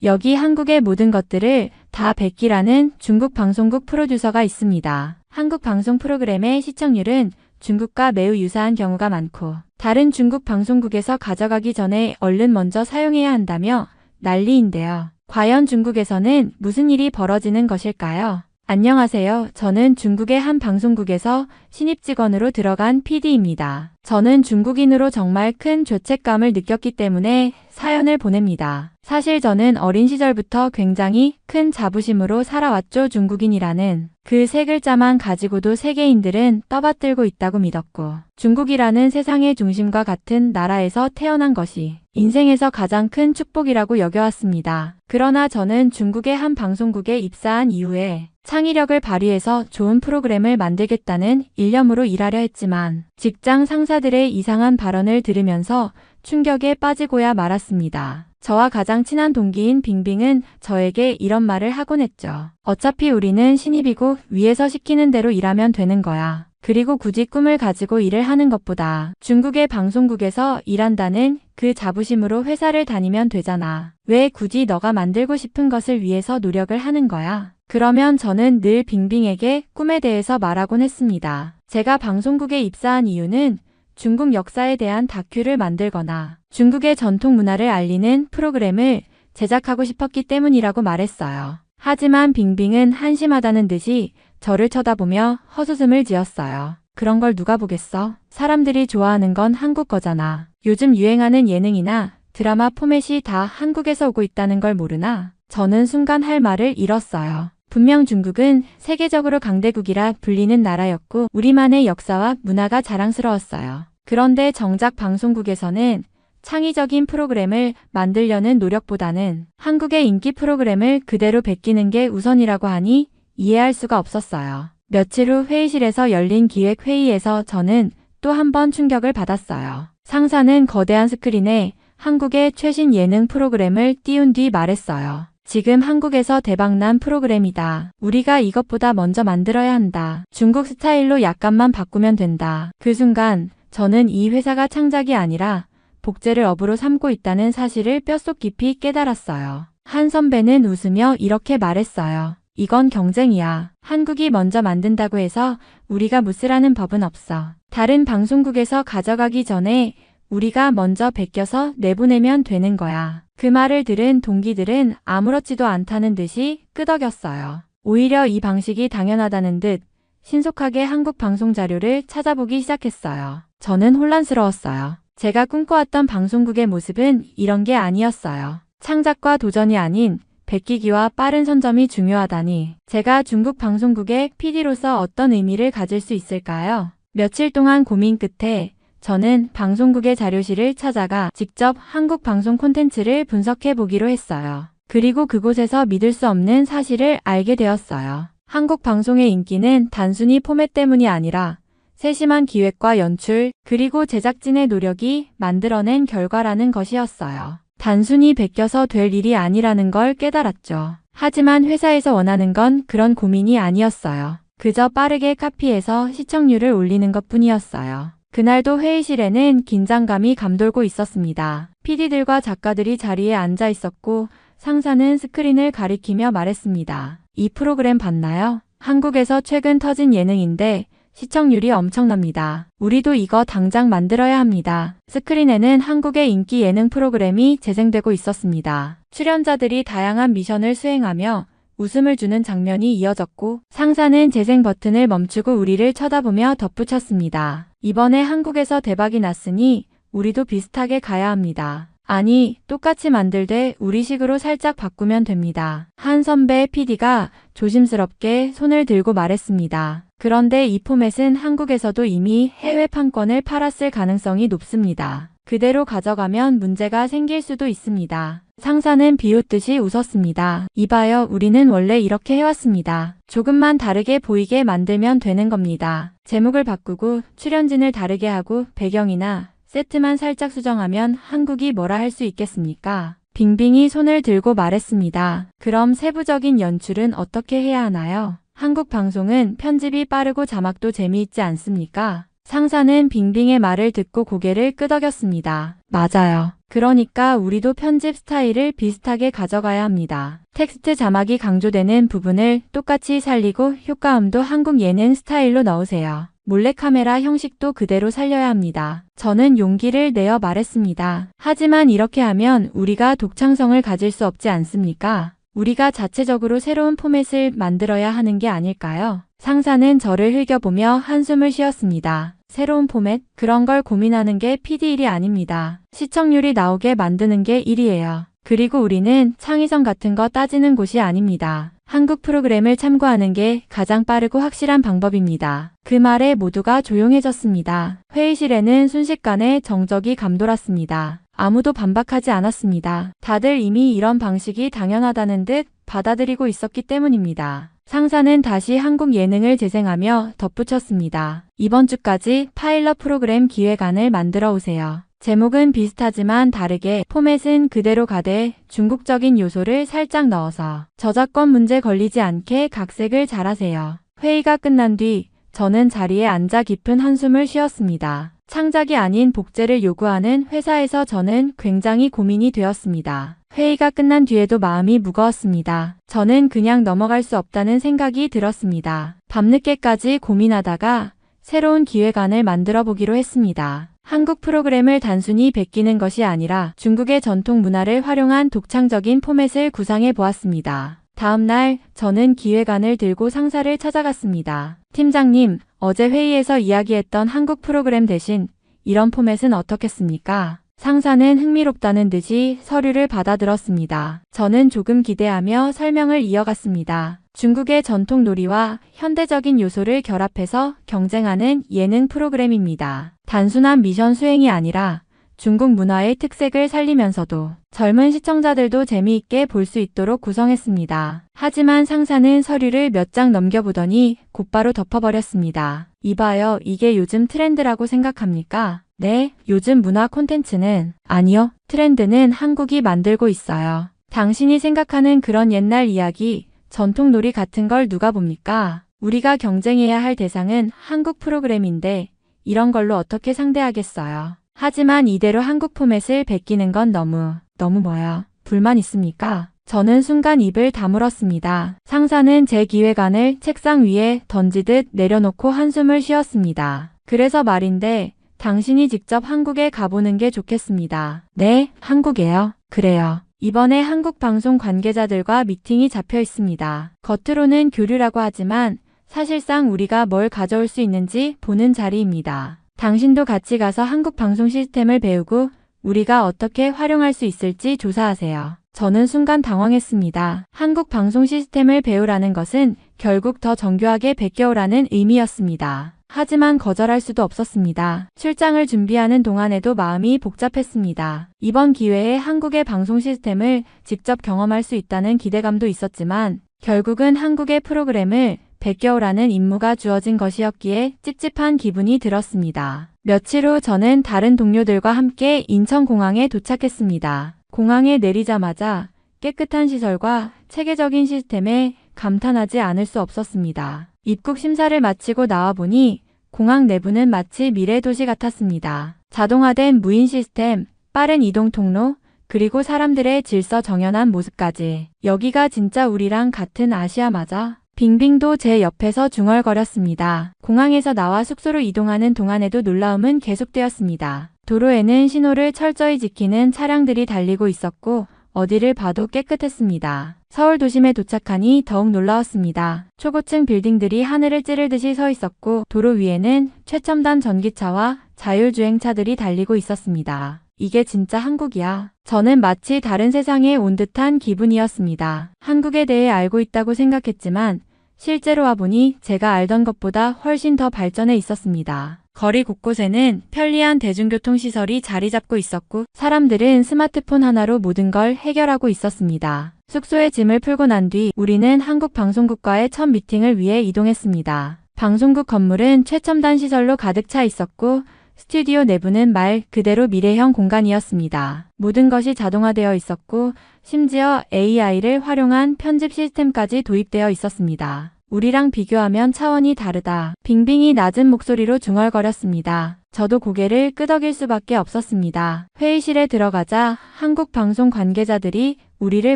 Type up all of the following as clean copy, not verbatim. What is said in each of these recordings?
여기 한국의 모든 것들을 다 베끼라는 중국 방송국 프로듀서가 있습니다. 한국 방송 프로그램의 시청률은 중국과 매우 유사한 경우가 많고 다른 중국 방송국에서 가져가기 전에 얼른 먼저 사용해야 한다며 난리인데요. 과연 중국에서는 무슨 일이 벌어지는 것일까요? 안녕하세요. 저는 중국의 한 방송국에서 신입 직원으로 들어간 PD입니다. 저는 중국인으로 정말 큰 죄책감을 느꼈기 때문에 사연을 보냅니다. 사실 저는 어린 시절부터 굉장히 큰 자부심으로 살아왔죠. 중국인이라는 그 세 글자만 가지고도 세계인들은 떠받들고 있다고 믿었고 중국이라는 세상의 중심과 같은 나라에서 태어난 것이 인생에서 가장 큰 축복이라고 여겨왔습니다. 그러나 저는 중국의 한 방송국에 입사한 이후에 창의력을 발휘해서 좋은 프로그램을 만들겠다는 일념으로 일하려 했지만 직장 상사들의 이상한 발언을 들으면서 충격에 빠지고야 말았습니다. 저와 가장 친한 동기인 빙빙은 저에게 이런 말을 하곤 했죠. 어차피 우리는 신입이고 위에서 시키는 대로 일하면 되는 거야. 그리고 굳이 꿈을 가지고 일을 하는 것보다 중국의 방송국에서 일한다는 그 자부심으로 회사를 다니면 되잖아. 왜 굳이 너가 만들고 싶은 것을 위해서 노력을 하는 거야? 그러면 저는 늘 빙빙에게 꿈에 대해서 말하곤 했습니다. 제가 방송국에 입사한 이유는 중국 역사에 대한 다큐를 만들거나 중국의 전통 문화를 알리는 프로그램을 제작하고 싶었기 때문이라고 말했어요. 하지만 빙빙은 한심하다는 듯이 저를 쳐다보며 헛웃음을 지었어요. 그런 걸 누가 보겠어? 사람들이 좋아하는 건 한국 거잖아. 요즘 유행하는 예능이나 드라마 포맷이 다 한국에서 오고 있다는 걸 모르나? 저는 순간 할 말을 잃었어요. 분명 중국은 세계적으로 강대국이라 불리는 나라였고 우리만의 역사와 문화가 자랑스러웠어요. 그런데 정작 방송국에서는 창의적인 프로그램을 만들려는 노력보다는 한국의 인기 프로그램을 그대로 베끼는 게 우선이라고 하니 이해할 수가 없었어요. 며칠 후 회의실에서 열린 기획회의에서 저는 또 한 번 충격을 받았어요. 상사는 거대한 스크린에 한국의 최신 예능 프로그램을 띄운 뒤 말했어요. 지금 한국에서 대박난 프로그램이다. 우리가 이것보다 먼저 만들어야 한다. 중국 스타일로 약간만 바꾸면 된다. 그 순간 저는 이 회사가 창작이 아니라 복제를 업으로 삼고 있다는 사실을 뼛속 깊이 깨달았어요. 한 선배는 웃으며 이렇게 말했어요. 이건 경쟁이야. 한국이 먼저 만든다고 해서 우리가 무시라는 법은 없어. 다른 방송국에서 가져가기 전에 우리가 먼저 베껴서 내보내면 되는 거야. 그 말을 들은 동기들은 아무렇지도 않다는 듯이 끄덕였어요. 오히려 이 방식이 당연하다는 듯 신속하게 한국 방송 자료를 찾아보기 시작했어요. 저는 혼란스러웠어요. 제가 꿈꿔왔던 방송국의 모습은 이런 게 아니었어요. 창작과 도전이 아닌 베끼기와 빠른 선점이 중요하다니 제가 중국 방송국의 PD로서 어떤 의미를 가질 수 있을까요? 며칠 동안 고민 끝에 저는 방송국의 자료실을 찾아가 직접 한국 방송 콘텐츠를 분석해 보기로 했어요. 그리고 그곳에서 믿을 수 없는 사실을 알게 되었어요. 한국 방송의 인기는 단순히 포맷 때문이 아니라 세심한 기획과 연출, 그리고 제작진의 노력이 만들어낸 결과라는 것이었어요. 단순히 베껴서 될 일이 아니라는 걸 깨달았죠. 하지만 회사에서 원하는 건 그런 고민이 아니었어요. 그저 빠르게 카피해서 시청률을 올리는 것뿐이었어요. 그날도 회의실에는 긴장감이 감돌고 있었습니다. PD들과 작가들이 자리에 앉아 있었고 상사는 스크린을 가리키며 말했습니다. 이 프로그램 봤나요? 한국에서 최근 터진 예능인데 시청률이 엄청납니다. 우리도 이거 당장 만들어야 합니다. 스크린에는 한국의 인기 예능 프로그램이 재생되고 있었습니다. 출연자들이 다양한 미션을 수행하며 웃음을 주는 장면이 이어졌고 상사는 재생 버튼을 멈추고 우리를 쳐다보며 덧붙였습니다. 이번에 한국에서 대박이 났으니 우리도 비슷하게 가야 합니다. 아니, 똑같이 만들되 우리식으로 살짝 바꾸면 됩니다. 한 선배 PD가 조심스럽게 손을 들고 말했습니다. 그런데 이 포맷은 한국에서도 이미 해외 판권을 팔았을 가능성이 높습니다. 그대로 가져가면 문제가 생길 수도 있습니다. 상사는 비웃듯이 웃었습니다. 이봐요, 우리는 원래 이렇게 해왔습니다. 조금만 다르게 보이게 만들면 되는 겁니다. 제목을 바꾸고 출연진을 다르게 하고 배경이나 세트만 살짝 수정하면 한국이 뭐라 할 수 있겠습니까? 빙빙이 손을 들고 말했습니다. 그럼 세부적인 연출은 어떻게 해야 하나요? 한국 방송은 편집이 빠르고 자막도 재미있지 않습니까? 상사는 빙빙의 말을 듣고 고개를 끄덕였습니다. 맞아요. 그러니까 우리도 편집 스타일을 비슷하게 가져가야 합니다. 텍스트 자막이 강조되는 부분을 똑같이 살리고 효과음도 한국 예능 스타일로 넣으세요. 몰래카메라 형식도 그대로 살려야 합니다. 저는 용기를 내어 말했습니다. 하지만 이렇게 하면 우리가 독창성을 가질 수 없지 않습니까? 우리가 자체적으로 새로운 포맷을 만들어야 하는 게 아닐까요? 상사는 저를 흘겨보며 한숨을 쉬었습니다. 새로운 포맷? 그런 걸 고민하는 게 PD 일이 아닙니다. 시청률이 나오게 만드는 게 일이에요. 그리고 우리는 창의성 같은 거 따지는 곳이 아닙니다. 한국 프로그램을 참고하는 게 가장 빠르고 확실한 방법입니다. 그 말에 모두가 조용해졌습니다. 회의실에는 순식간에 정적이 감돌았습니다. 아무도 반박하지 않았습니다. 다들 이미 이런 방식이 당연하다는 듯 받아들이고 있었기 때문입니다. 상사는 다시 한국 예능을 재생하며 덧붙였습니다. 이번 주까지 파일럿 프로그램 기획안을 만들어 오세요. 제목은 비슷하지만 다르게 포맷은 그대로 가되 중국적인 요소를 살짝 넣어서 저작권 문제 걸리지 않게 각색을 잘하세요. 회의가 끝난 뒤 저는 자리에 앉아 깊은 한숨을 쉬었습니다. 창작이 아닌 복제를 요구하는 회사에서 저는 굉장히 고민이 되었습니다. 회의가 끝난 뒤에도 마음이 무거웠습니다. 저는 그냥 넘어갈 수 없다는 생각이 들었습니다. 밤늦게까지 고민하다가 새로운 기획안을 만들어 보기로 했습니다. 한국 프로그램을 단순히 베끼는 것이 아니라 중국의 전통 문화를 활용한 독창적인 포맷을 구상해 보았습니다. 다음 날 저는 기획안을 들고 상사를 찾아갔습니다. 팀장님, 어제 회의에서 이야기했던 한국 프로그램 대신 이런 포맷은 어떻겠습니까? 상사는 흥미롭다는 듯이 서류를 받아들었습니다. 저는 조금 기대하며 설명을 이어갔습니다. 중국의 전통 놀이와 현대적인 요소를 결합해서 경쟁하는 예능 프로그램입니다. 단순한 미션 수행이 아니라 중국 문화의 특색을 살리면서도 젊은 시청자들도 재미있게 볼 수 있도록 구성했습니다. 하지만 상사는 서류를 몇 장 넘겨보더니 곧바로 덮어버렸습니다. 이봐요, 이게 요즘 트렌드라고 생각합니까? 네, 요즘 문화 콘텐츠는 아니요, 트렌드는 한국이 만들고 있어요. 당신이 생각하는 그런 옛날 이야기, 전통놀이 같은 걸 누가 봅니까? 우리가 경쟁해야 할 대상은 한국 프로그램인데 이런 걸로 어떻게 상대하겠어요? 하지만 이대로 한국 포맷을 베끼는 건 너무 뭐요? 불만 있습니까? 저는 순간 입을 다물었습니다. 상사는 제 기획안을 책상 위에 던지듯 내려놓고 한숨을 쉬었습니다. 그래서 말인데 당신이 직접 한국에 가보는 게 좋겠습니다. 네, 한국에요. 그래요. 이번에 한국 방송 관계자들과 미팅이 잡혀 있습니다. 겉으로는 교류라고 하지만 사실상 우리가 뭘 가져올 수 있는지 보는 자리입니다. 당신도 같이 가서 한국 방송 시스템을 배우고 우리가 어떻게 활용할 수 있을지 조사하세요. 저는 순간 당황했습니다. 한국 방송 시스템을 배우라는 것은 결국 더 정교하게 베껴오라는 의미였습니다. 하지만 거절할 수도 없었습니다. 출장을 준비하는 동안에도 마음이 복잡했습니다. 이번 기회에 한국의 방송 시스템을 직접 경험할 수 있다는 기대감도 있었지만 결국은 한국의 프로그램을 베껴오라는 임무가 주어진 것이었기에 찝찝한 기분이 들었습니다. 며칠 후 저는 다른 동료들과 함께 인천공항에 도착했습니다. 공항에 내리자마자 깨끗한 시설과 체계적인 시스템에 감탄하지 않을 수 없었습니다. 입국 심사를 마치고 나와보니 공항 내부는 마치 미래 도시 같았습니다. 자동화된 무인 시스템, 빠른 이동 통로, 그리고 사람들의 질서 정연한 모습까지. 여기가 진짜 우리랑 같은 아시아 맞아? 빙빙도 제 옆에서 중얼거렸습니다. 공항에서 나와 숙소로 이동하는 동안에도 놀라움은 계속되었습니다. 도로에는 신호를 철저히 지키는 차량들이 달리고 있었고 어디를 봐도 깨끗했습니다. 서울 도심에 도착하니 더욱 놀라웠습니다. 초고층 빌딩들이 하늘을 찌르듯이 서 있었고 도로 위에는 최첨단 전기차와 자율주행차들이 달리고 있었습니다. 이게 진짜 한국이야. 저는 마치 다른 세상에 온 듯한 기분이었습니다. 한국에 대해 알고 있다고 생각했지만 실제로 와보니 제가 알던 것보다 훨씬 더 발전해 있었습니다. 거리 곳곳에는 편리한 대중교통시설이 자리 잡고 있었고 사람들은 스마트폰 하나로 모든 걸 해결하고 있었습니다. 숙소에 짐을 풀고 난 뒤 우리는 한국방송국과의 첫 미팅을 위해 이동했습니다. 방송국 건물은 최첨단 시설로 가득 차 있었고 스튜디오 내부는 말 그대로 미래형 공간이었습니다. 모든 것이 자동화되어 있었고 심지어 AI를 활용한 편집 시스템까지 도입되어 있었습니다. 우리랑 비교하면 차원이 다르다. 빙빙이 낮은 목소리로 중얼거렸습니다. 저도 고개를 끄덕일 수밖에 없었습니다. 회의실에 들어가자 한국 방송 관계자들이 우리를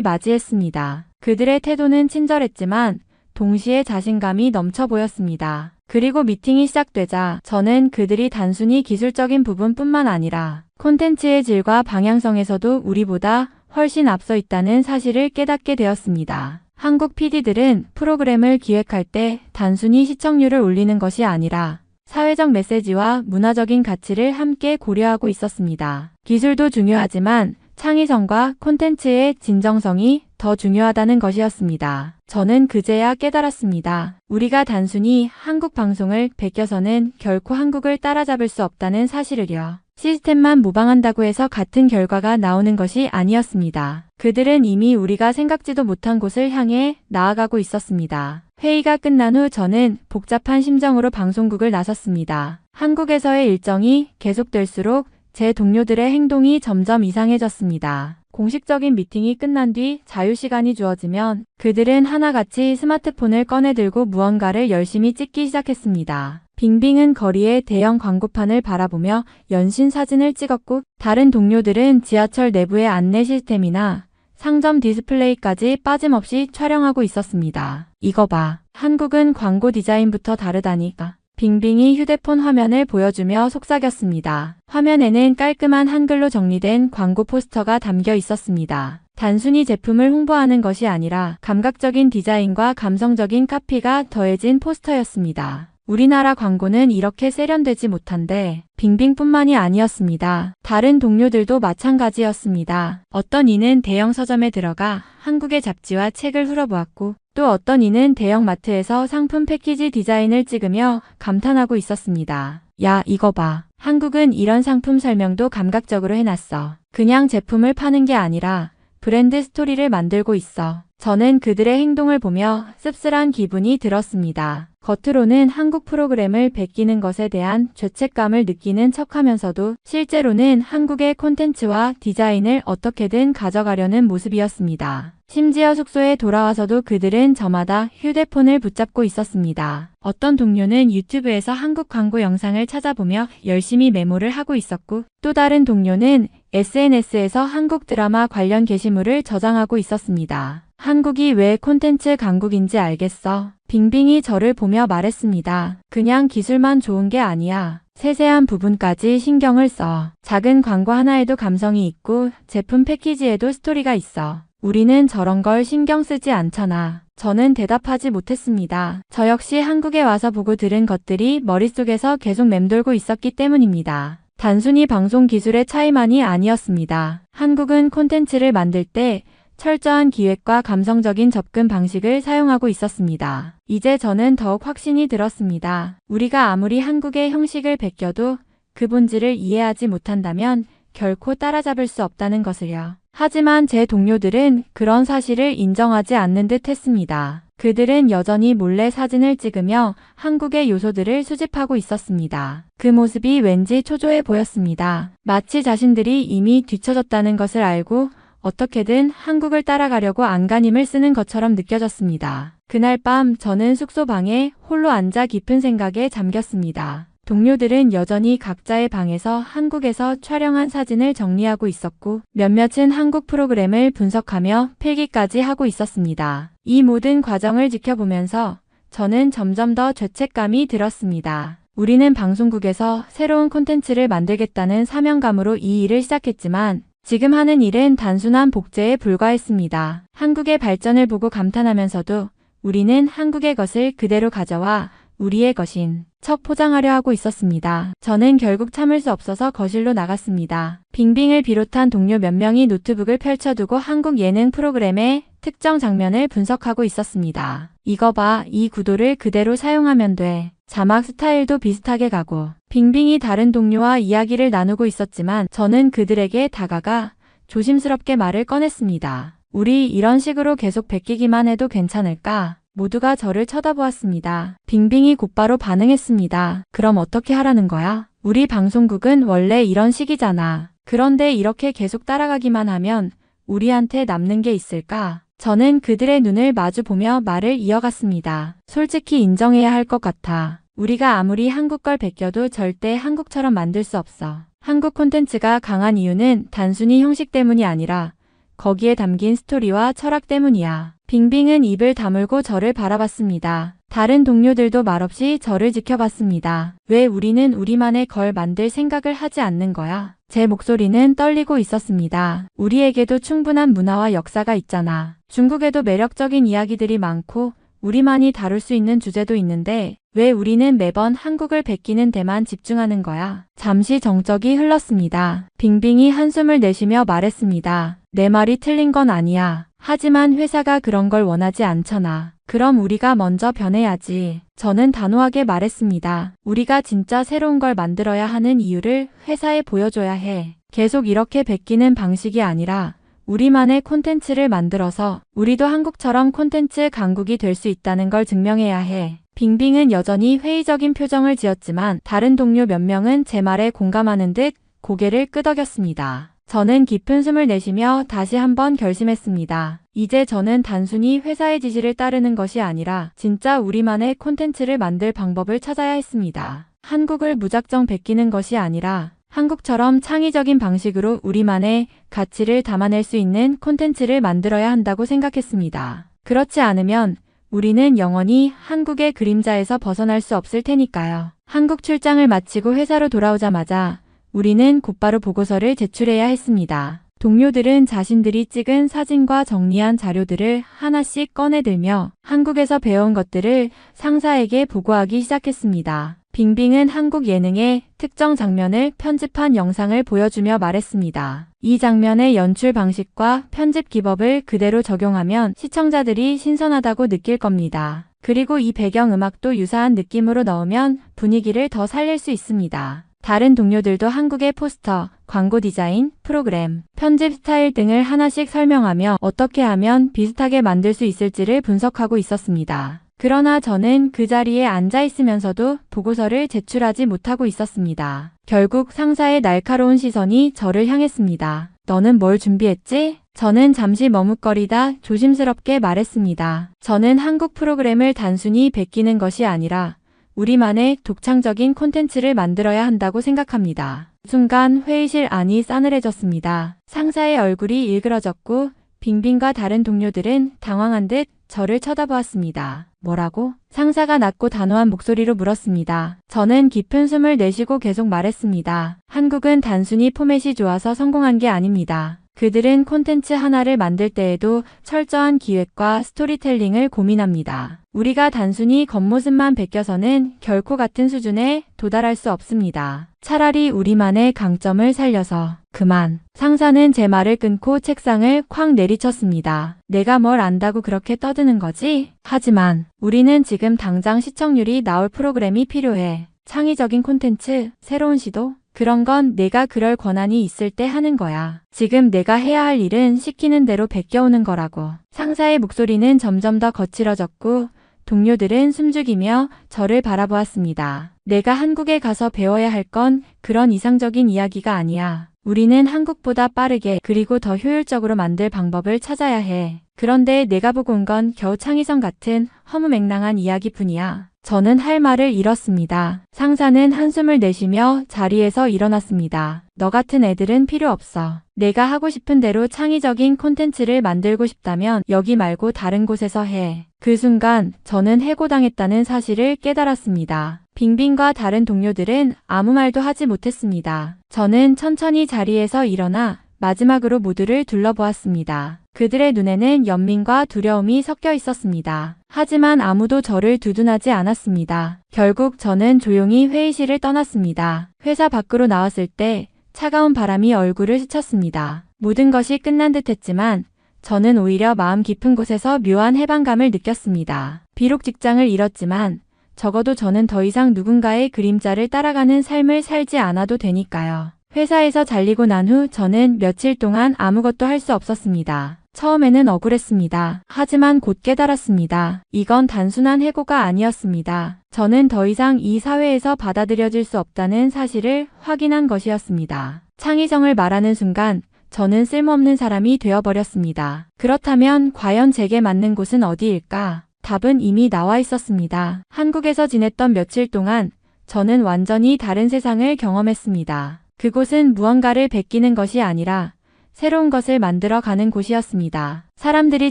맞이했습니다. 그들의 태도는 친절했지만 동시에 자신감이 넘쳐 보였습니다. 그리고 미팅이 시작되자 저는 그들이 단순히 기술적인 부분뿐만 아니라 콘텐츠의 질과 방향성에서도 우리보다 훨씬 앞서 있다는 사실을 깨닫게 되었습니다. 한국 PD들은 프로그램을 기획할 때 단순히 시청률을 올리는 것이 아니라 사회적 메시지와 문화적인 가치를 함께 고려하고 있었습니다. 기술도 중요하지만 창의성과 콘텐츠의 진정성이 더 중요하다는 것이었습니다. 저는 그제야 깨달았습니다. 우리가 단순히 한국 방송을 베껴서는 결코 한국을 따라잡을 수 없다는 사실을요. 시스템만 모방한다고 해서 같은 결과가 나오는 것이 아니었습니다. 그들은 이미 우리가 생각지도 못한 곳을 향해 나아가고 있었습니다. 회의가 끝난 후 저는 복잡한 심정으로 방송국을 나섰습니다. 한국에서의 일정이 계속될수록 제 동료들의 행동이 점점 이상해졌습니다. 공식적인 미팅이 끝난 뒤 자유시간이 주어지면 그들은 하나같이 스마트폰을 꺼내들고 무언가를 열심히 찍기 시작했습니다. 빙빙은 거리의 대형 광고판을 바라보며 연신 사진을 찍었고 다른 동료들은 지하철 내부의 안내 시스템이나 상점 디스플레이까지 빠짐없이 촬영하고 있었습니다. 이거 봐. 한국은 광고 디자인부터 다르다니까. 빙빙이 휴대폰 화면을 보여주며 속삭였습니다. 화면에는 깔끔한 한글로 정리된 광고 포스터가 담겨 있었습니다. 단순히 제품을 홍보하는 것이 아니라 감각적인 디자인과 감성적인 카피가 더해진 포스터였습니다. 우리나라 광고는 이렇게 세련되지 못한데 빙빙뿐만이 아니었습니다. 다른 동료들도 마찬가지였습니다. 어떤 이는 대형 서점에 들어가 한국의 잡지와 책을 훑어보았고 또 어떤 이는 대형 마트에서 상품 패키지 디자인을 찍으며 감탄하고 있었습니다. 야, 이거 봐. 한국은 이런 상품 설명도 감각적으로 해놨어. 그냥 제품을 파는 게 아니라 브랜드 스토리를 만들고 있어. 저는 그들의 행동을 보며 씁쓸한 기분이 들었습니다. 겉으로는 한국 프로그램을 베끼는 것에 대한 죄책감을 느끼는 척하면서도 실제로는 한국의 콘텐츠와 디자인을 어떻게든 가져가려는 모습이었습니다. 심지어 숙소에 돌아와서도 그들은 저마다 휴대폰을 붙잡고 있었습니다. 어떤 동료는 유튜브에서 한국 광고 영상을 찾아보며 열심히 메모를 하고 있었고 또 다른 동료는 SNS에서 한국 드라마 관련 게시물을 저장하고 있었습니다. 한국이 왜 콘텐츠 강국인지 알겠어? 빙빙이 저를 보며 말했습니다. 그냥 기술만 좋은 게 아니야. 세세한 부분까지 신경을 써. 작은 광고 하나에도 감성이 있고 제품 패키지에도 스토리가 있어. 우리는 저런 걸 신경 쓰지 않잖아. 저는 대답하지 못했습니다. 저 역시 한국에 와서 보고 들은 것들이 머릿속에서 계속 맴돌고 있었기 때문입니다. 단순히 방송 기술의 차이만이 아니었습니다. 한국은 콘텐츠를 만들 때 철저한 기획과 감성적인 접근 방식을 사용하고 있었습니다. 이제 저는 더욱 확신이 들었습니다. 우리가 아무리 한국의 형식을 베껴도 그 본질을 이해하지 못한다면 결코 따라잡을 수 없다는 것을요. 하지만 제 동료들은 그런 사실을 인정하지 않는 듯 했습니다. 그들은 여전히 몰래 사진을 찍으며 한국의 요소들을 수집하고 있었습니다. 그 모습이 왠지 초조해 보였습니다. 마치 자신들이 이미 뒤처졌다는 것을 알고 어떻게든 한국을 따라가려고 안간힘을 쓰는 것처럼 느껴졌습니다. 그날 밤 저는 숙소 방에 홀로 앉아 깊은 생각에 잠겼습니다. 동료들은 여전히 각자의 방에서 한국에서 촬영한 사진을 정리하고 있었고 몇몇은 한국 프로그램을 분석하며 필기까지 하고 있었습니다. 이 모든 과정을 지켜보면서 저는 점점 더 죄책감이 들었습니다. 우리는 방송국에서 새로운 콘텐츠를 만들겠다는 사명감으로 이 일을 시작했지만 지금 하는 일은 단순한 복제에 불과했습니다. 한국의 발전을 보고 감탄하면서도 우리는 한국의 것을 그대로 가져와 우리의 것인 척 포장하려 하고 있었습니다. 저는 결국 참을 수 없어서 거실로 나갔습니다. 빙빙을 비롯한 동료 몇 명이 노트북을 펼쳐두고 한국 예능 프로그램의 특정 장면을 분석하고 있었습니다. 이거 봐, 이 구도를 그대로 사용하면 돼. 자막 스타일도 비슷하게 가고. 빙빙이 다른 동료와 이야기를 나누고 있었지만 저는 그들에게 다가가 조심스럽게 말을 꺼냈습니다. 우리 이런 식으로 계속 베끼기만 해도 괜찮을까? 모두가 저를 쳐다보았습니다. 빙빙이 곧바로 반응했습니다. 그럼 어떻게 하라는 거야? 우리 방송국은 원래 이런 식이잖아. 그런데 이렇게 계속 따라가기만 하면 우리한테 남는 게 있을까? 저는 그들의 눈을 마주보며 말을 이어갔습니다. 솔직히 인정해야 할 것 같아. 우리가 아무리 한국 걸 베껴도 절대 한국처럼 만들 수 없어. 한국 콘텐츠가 강한 이유는 단순히 형식 때문이 아니라 거기에 담긴 스토리와 철학 때문이야. 빙빙은 입을 다물고 저를 바라봤습니다. 다른 동료들도 말없이 저를 지켜봤습니다. 왜 우리는 우리만의 걸 만들 생각을 하지 않는 거야? 제 목소리는 떨리고 있었습니다. 우리에게도 충분한 문화와 역사가 있잖아. 중국에도 매력적인 이야기들이 많고 우리만이 다룰 수 있는 주제도 있는데 왜 우리는 매번 한국을 베끼는 데만 집중하는 거야? 잠시 정적이 흘렀습니다. 빙빙이 한숨을 내쉬며 말했습니다. 내 말이 틀린 건 아니야. 하지만 회사가 그런 걸 원하지 않잖아. 그럼 우리가 먼저 변해야지. 저는 단호하게 말했습니다. 우리가 진짜 새로운 걸 만들어야 하는 이유를 회사에 보여줘야 해. 계속 이렇게 베끼는 방식이 아니라 우리만의 콘텐츠를 만들어서 우리도 한국처럼 콘텐츠 강국이 될 수 있다는 걸 증명해야 해. 빙빙은 여전히 회의적인 표정을 지었지만 다른 동료 몇 명은 제 말에 공감하는 듯 고개를 끄덕였습니다. 저는 깊은 숨을 내쉬며 다시 한번 결심했습니다. 이제 저는 단순히 회사의 지시를 따르는 것이 아니라 진짜 우리만의 콘텐츠를 만들 방법을 찾아야 했습니다. 한국을 무작정 베끼는 것이 아니라 한국처럼 창의적인 방식으로 우리만의 가치를 담아낼 수 있는 콘텐츠를 만들어야 한다고 생각했습니다. 그렇지 않으면 우리는 영원히 한국의 그림자에서 벗어날 수 없을 테니까요. 한국 출장을 마치고 회사로 돌아오자마자 우리는 곧바로 보고서를 제출해야 했습니다. 동료들은 자신들이 찍은 사진과 정리한 자료들을 하나씩 꺼내들며 한국에서 배운 것들을 상사에게 보고하기 시작했습니다. 빙빙은 한국 예능의 특정 장면을 편집한 영상을 보여주며 말했습니다. 이 장면의 연출 방식과 편집 기법을 그대로 적용하면 시청자들이 신선하다고 느낄 겁니다. 그리고 이 배경 음악도 유사한 느낌으로 넣으면 분위기를 더 살릴 수 있습니다. 다른 동료들도 한국의 포스터, 광고 디자인, 프로그램, 편집 스타일 등을 하나씩 설명하며 어떻게 하면 비슷하게 만들 수 있을지를 분석하고 있었습니다. 그러나 저는 그 자리에 앉아 있으면서도 보고서를 제출하지 못하고 있었습니다. 결국 상사의 날카로운 시선이 저를 향했습니다. 너는 뭘 준비했지? 저는 잠시 머뭇거리다 조심스럽게 말했습니다. 저는 한국 프로그램을 단순히 베끼는 것이 아니라 우리만의 독창적인 콘텐츠를 만들어야 한다고 생각합니다. 순간 회의실 안이 싸늘해졌습니다. 상사의 얼굴이 일그러졌고 빙빙과 다른 동료들은 당황한 듯 저를 쳐다보았습니다. 뭐라고? 상사가 낮고 단호한 목소리로 물었습니다. 저는 깊은 숨을 내쉬고 계속 말했습니다. 한국은 단순히 포맷이 좋아서 성공한 게 아닙니다. 그들은 콘텐츠 하나를 만들 때에도 철저한 기획과 스토리텔링을 고민합니다. 우리가 단순히 겉모습만 베껴서는 결코 같은 수준에 도달할 수 없습니다. 차라리 우리만의 강점을 살려서 그만. 상사는 제 말을 끊고 책상을 쾅 내리쳤습니다. 내가 뭘 안다고 그렇게 떠드는 거지? 하지만 우리는 지금 당장 시청률이 나올 프로그램이 필요해. 창의적인 콘텐츠, 새로운 시도? 그런 건 내가 그럴 권한이 있을 때 하는 거야. 지금 내가 해야 할 일은 시키는 대로 베껴오는 거라고. 상사의 목소리는 점점 더 거칠어졌고 동료들은 숨죽이며 저를 바라보았습니다. 내가 한국에 가서 배워야 할 건 그런 이상적인 이야기가 아니야. 우리는 한국보다 빠르게 그리고 더 효율적으로 만들 방법을 찾아야 해. 그런데 내가 보고 온 건 겨우 창의성 같은 허무맹랑한 이야기뿐이야. 저는 할 말을 잃었습니다. 상사는 한숨을 내쉬며 자리에서 일어났습니다. 너 같은 애들은 필요 없어. 내가 하고 싶은 대로 창의적인 콘텐츠를 만들고 싶다면 여기 말고 다른 곳에서 해. 그 순간 저는 해고당했다는 사실을 깨달았습니다. 빙빙과 다른 동료들은 아무 말도 하지 못했습니다. 저는 천천히 자리에서 일어나 마지막으로 모두를 둘러보았습니다. 그들의 눈에는 연민과 두려움이 섞여 있었습니다. 하지만 아무도 저를 두둔하지 않았습니다. 결국 저는 조용히 회의실을 떠났습니다. 회사 밖으로 나왔을 때 차가운 바람이 얼굴을 스쳤습니다. 모든 것이 끝난 듯 했지만 저는 오히려 마음 깊은 곳에서 묘한 해방감을 느꼈습니다. 비록 직장을 잃었지만 적어도 저는 더 이상 누군가의 그림자를 따라가는 삶을 살지 않아도 되니까요. 회사에서 잘리고 난 후 저는 며칠 동안 아무것도 할 수 없었습니다. 처음에는 억울했습니다. 하지만 곧 깨달았습니다. 이건 단순한 해고가 아니었습니다. 저는 더 이상 이 사회에서 받아들여질 수 없다는 사실을 확인한 것이었습니다. 창의성을 말하는 순간 저는 쓸모없는 사람이 되어버렸습니다. 그렇다면 과연 제게 맞는 곳은 어디일까? 답은 이미 나와 있었습니다. 한국에서 지냈던 며칠 동안 저는 완전히 다른 세상을 경험했습니다. 그곳은 무언가를 베끼는 것이 아니라 새로운 것을 만들어 가는 곳이었습니다. 사람들이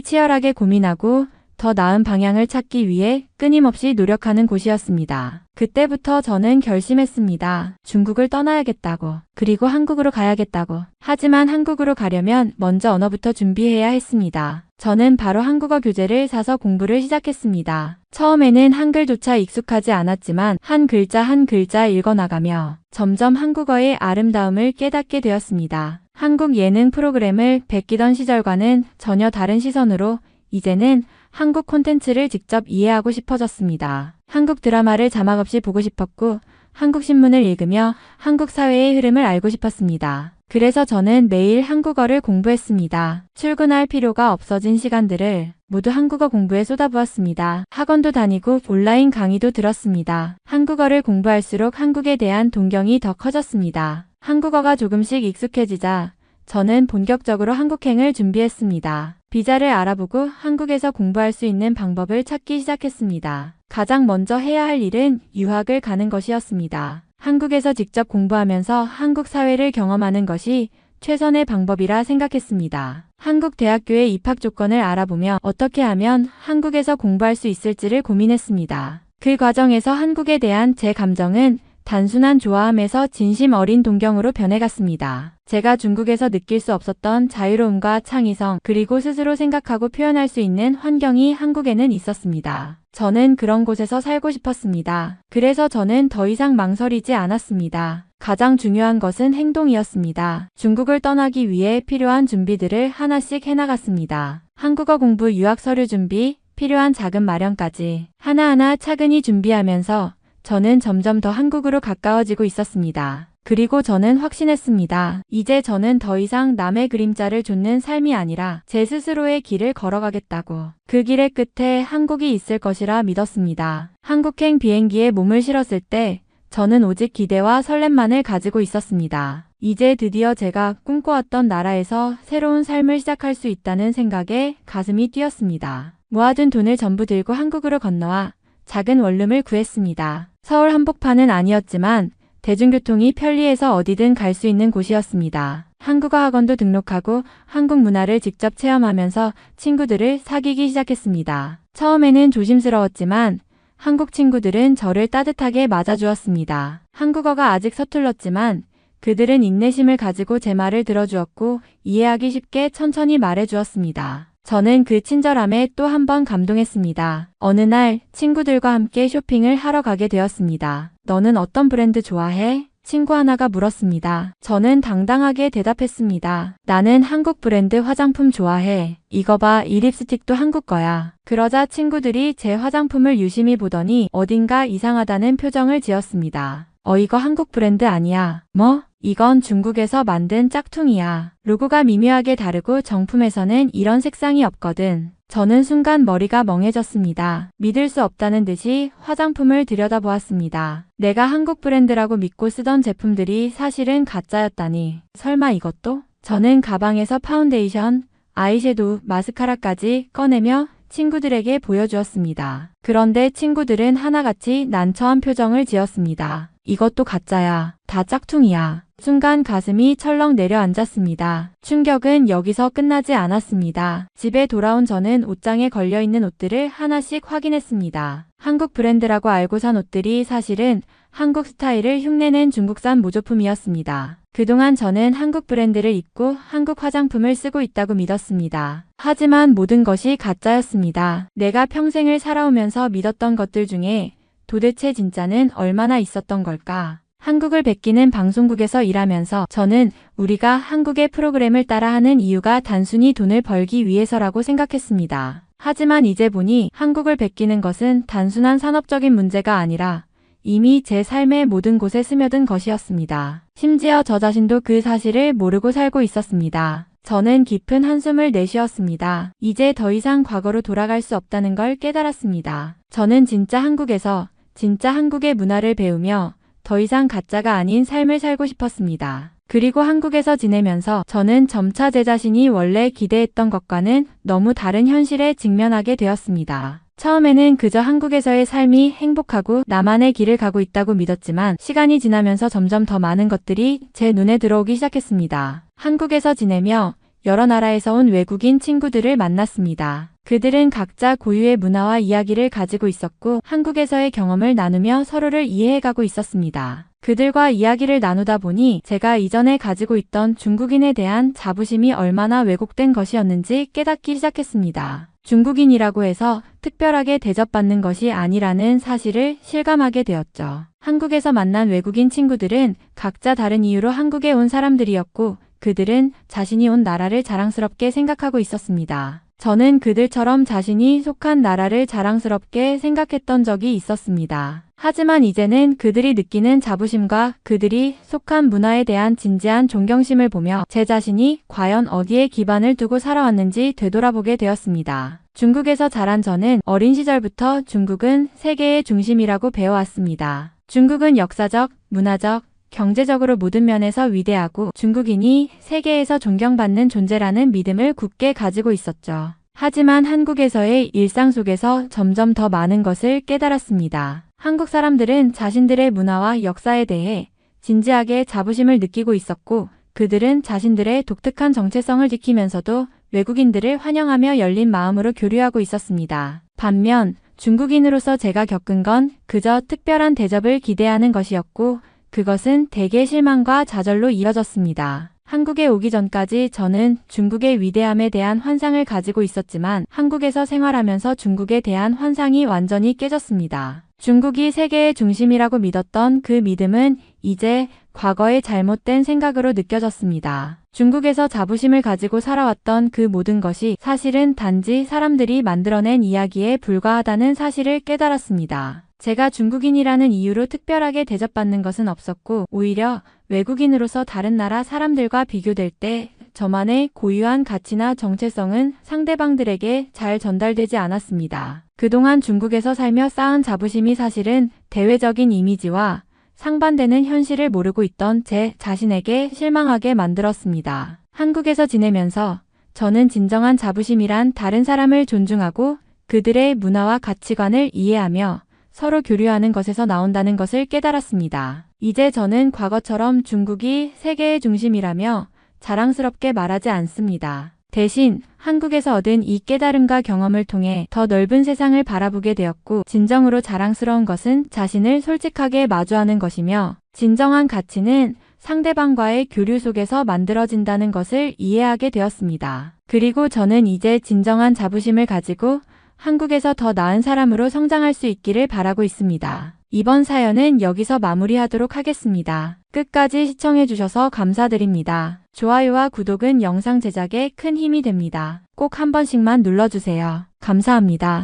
치열하게 고민하고 더 나은 방향을 찾기 위해 끊임없이 노력하는 곳이었습니다. 그때부터 저는 결심했습니다. 중국을 떠나야겠다고. 그리고 한국으로 가야겠다고. 하지만 한국으로 가려면 먼저 언어부터 준비해야 했습니다. 저는 바로 한국어 교재를 사서 공부를 시작했습니다. 처음에는 한글조차 익숙하지 않았지만 한 글자 한 글자 읽어나가며 점점 한국어의 아름다움을 깨닫게 되었습니다. 한국 예능 프로그램을 베끼던 시절과는 전혀 다른 시선으로 이제는 한국 콘텐츠를 직접 이해하고 싶어졌습니다. 한국 드라마를 자막 없이 보고 싶었고 한국 신문을 읽으며 한국 사회의 흐름을 알고 싶었습니다. 그래서 저는 매일 한국어를 공부했습니다. 출근할 필요가 없어진 시간들을 모두 한국어 공부에 쏟아부었습니다. 학원도 다니고 온라인 강의도 들었습니다. 한국어를 공부할수록 한국에 대한 동경이 더 커졌습니다. 한국어가 조금씩 익숙해지자 저는 본격적으로 한국행을 준비했습니다. 비자를 알아보고 한국에서 공부할 수 있는 방법을 찾기 시작했습니다. 가장 먼저 해야 할 일은 유학을 가는 것이었습니다. 한국에서 직접 공부하면서 한국 사회를 경험하는 것이 최선의 방법이라 생각했습니다. 한국 대학교의 입학 조건을 알아보며 어떻게 하면 한국에서 공부할 수 있을지를 고민했습니다. 그 과정에서 한국에 대한 제 감정은 단순한 좋아함에서 진심 어린 동경으로 변해갔습니다. 제가 중국에서 느낄 수 없었던 자유로움과 창의성, 그리고 스스로 생각하고 표현할 수 있는 환경이 한국에는 있었습니다. 저는 그런 곳에서 살고 싶었습니다. 그래서 저는 더 이상 망설이지 않았습니다. 가장 중요한 것은 행동이었습니다. 중국을 떠나기 위해 필요한 준비들을 하나씩 해나갔습니다. 한국어 공부, 유학 서류 준비, 필요한 자금 마련까지 하나하나 차근히 준비하면서 저는 점점 더 한국으로 가까워지고 있었습니다. 그리고 저는 확신했습니다. 이제 저는 더 이상 남의 그림자를 좇는 삶이 아니라 제 스스로의 길을 걸어가겠다고. 그 길의 끝에 한국이 있을 것이라 믿었습니다. 한국행 비행기에 몸을 실었을 때 저는 오직 기대와 설렘만을 가지고 있었습니다. 이제 드디어 제가 꿈꿔왔던 나라에서 새로운 삶을 시작할 수 있다는 생각에 가슴이 뛰었습니다. 모아둔 돈을 전부 들고 한국으로 건너와 작은 원룸을 구했습니다. 서울 한복판은 아니었지만 대중교통이 편리해서 어디든 갈 수 있는 곳이었습니다. 한국어 학원도 등록하고 한국 문화를 직접 체험하면서 친구들을 사귀기 시작했습니다. 처음에는 조심스러웠지만 한국 친구들은 저를 따뜻하게 맞아주었습니다. 한국어가 아직 서툴렀지만 그들은 인내심을 가지고 제 말을 들어주었고 이해하기 쉽게 천천히 말해주었습니다. 저는 그 친절함에 또 한 번 감동했습니다. 어느 날 친구들과 함께 쇼핑을 하러 가게 되었습니다. 너는 어떤 브랜드 좋아해? 친구 하나가 물었습니다. 저는 당당하게 대답했습니다. 나는 한국 브랜드 화장품 좋아해. 이거 봐, 이 립스틱도 한국 거야. 그러자 친구들이 제 화장품을 유심히 보더니 어딘가 이상하다는 표정을 지었습니다. 이거 한국 브랜드 아니야. 뭐? 이건 중국에서 만든 짝퉁이야. 로고가 미묘하게 다르고 정품에서는 이런 색상이 없거든. 저는 순간 머리가 멍해졌습니다. 믿을 수 없다는 듯이 화장품을 들여다보았습니다. 내가 한국 브랜드라고 믿고 쓰던 제품들이 사실은 가짜였다니. 설마 이것도? 저는 가방에서 파운데이션, 아이섀도우, 마스카라까지 꺼내며 친구들에게 보여주었습니다. 그런데 친구들은 하나같이 난처한 표정을 지었습니다. 이것도 가짜야. 다 짝퉁이야. 순간 가슴이 철렁 내려앉았습니다. 충격은 여기서 끝나지 않았습니다. 집에 돌아온 저는 옷장에 걸려있는 옷들을 하나씩 확인했습니다. 한국 브랜드라고 알고 산 옷들이 사실은 한국 스타일을 흉내낸 중국산 모조품이었습니다. 그동안 저는 한국 브랜드를 입고 한국 화장품을 쓰고 있다고 믿었습니다. 하지만 모든 것이 가짜였습니다. 내가 평생을 살아오면서 믿었던 것들 중에 도대체 진짜는 얼마나 있었던 걸까? 한국을 베끼는 방송국에서 일하면서 저는 우리가 한국의 프로그램을 따라하는 이유가 단순히 돈을 벌기 위해서라고 생각했습니다. 하지만 이제 보니 한국을 베끼는 것은 단순한 산업적인 문제가 아니라 이미 제 삶의 모든 곳에 스며든 것이었습니다. 심지어 저 자신도 그 사실을 모르고 살고 있었습니다. 저는 깊은 한숨을 내쉬었습니다. 이제 더 이상 과거로 돌아갈 수 없다는 걸 깨달았습니다. 저는 진짜 한국에서 진짜 한국의 문화를 배우며 더 이상 가짜가 아닌 삶을 살고 싶었습니다. 그리고 한국에서 지내면서 저는 점차 제 자신이 원래 기대했던 것과는 너무 다른 현실에 직면하게 되었습니다. 처음에는 그저 한국에서의 삶이 행복하고 나만의 길을 가고 있다고 믿었지만 시간이 지나면서 점점 더 많은 것들이 제 눈에 들어오기 시작했습니다. 한국에서 지내며 여러 나라에서 온 외국인 친구들을 만났습니다. 그들은 각자 고유의 문화와 이야기를 가지고 있었고 한국에서의 경험을 나누며 서로를 이해해가고 있었습니다. 그들과 이야기를 나누다 보니 제가 이전에 가지고 있던 중국인에 대한 자부심이 얼마나 왜곡된 것이었는지 깨닫기 시작했습니다. 중국인이라고 해서 특별하게 대접받는 것이 아니라는 사실을 실감하게 되었죠. 한국에서 만난 외국인 친구들은 각자 다른 이유로 한국에 온 사람들이었고 그들은 자신이 온 나라를 자랑스럽게 생각하고 있었습니다. 저는 그들처럼 자신이 속한 나라를 자랑스럽게 생각했던 적이 있었습니다. 하지만 이제는 그들이 느끼는 자부심과 그들이 속한 문화에 대한 진지한 존경심을 보며 제 자신이 과연 어디에 기반을 두고 살아왔는지 되돌아보게 되었습니다. 중국에서 자란 저는 어린 시절부터 중국은 세계의 중심이라고 배워왔습니다. 중국은 역사적, 문화적, 경제적으로 모든 면에서 위대하고 중국인이 세계에서 존경받는 존재라는 믿음을 굳게 가지고 있었죠. 하지만 한국에서의 일상 속에서 점점 더 많은 것을 깨달았습니다. 한국 사람들은 자신들의 문화와 역사에 대해 진지하게 자부심을 느끼고 있었고 그들은 자신들의 독특한 정체성을 지키면서도 외국인들을 환영하며 열린 마음으로 교류하고 있었습니다. 반면 중국인으로서 제가 겪은 건 그저 특별한 대접을 기대하는 것이었고 그것은 대개 실망과 좌절로 이어졌습니다. 한국에 오기 전까지 저는 중국의 위대함에 대한 환상을 가지고 있었지만 한국에서 생활하면서 중국에 대한 환상이 완전히 깨졌습니다. 중국이 세계의 중심이라고 믿었던 그 믿음은 이제 과거의 잘못된 생각으로 느껴졌습니다. 중국에서 자부심을 가지고 살아왔던 그 모든 것이 사실은 단지 사람들이 만들어낸 이야기에 불과하다는 사실을 깨달았습니다. 제가 중국인이라는 이유로 특별하게 대접받는 것은 없었고 오히려 외국인으로서 다른 나라 사람들과 비교될 때 저만의 고유한 가치나 정체성은 상대방들에게 잘 전달되지 않았습니다. 그동안 중국에서 살며 쌓은 자부심이 사실은 대외적인 이미지와 상반되는 현실을 모르고 있던 제 자신에게 실망하게 만들었습니다. 한국에서 지내면서 저는 진정한 자부심이란 다른 사람을 존중하고 그들의 문화와 가치관을 이해하며 서로 교류하는 것에서 나온다는 것을 깨달았습니다. 이제 저는 과거처럼 중국이 세계의 중심이라며 자랑스럽게 말하지 않습니다. 대신 한국에서 얻은 이 깨달음과 경험을 통해 더 넓은 세상을 바라보게 되었고 진정으로 자랑스러운 것은 자신을 솔직하게 마주하는 것이며 진정한 가치는 상대방과의 교류 속에서 만들어진다는 것을 이해하게 되었습니다. 그리고 저는 이제 진정한 자부심을 가지고 한국에서 더 나은 사람으로 성장할 수 있기를 바라고 있습니다. 이번 사연은 여기서 마무리하도록 하겠습니다. 끝까지 시청해주셔서 감사드립니다. 좋아요와 구독은 영상 제작에 큰 힘이 됩니다. 꼭 한 번씩만 눌러주세요. 감사합니다.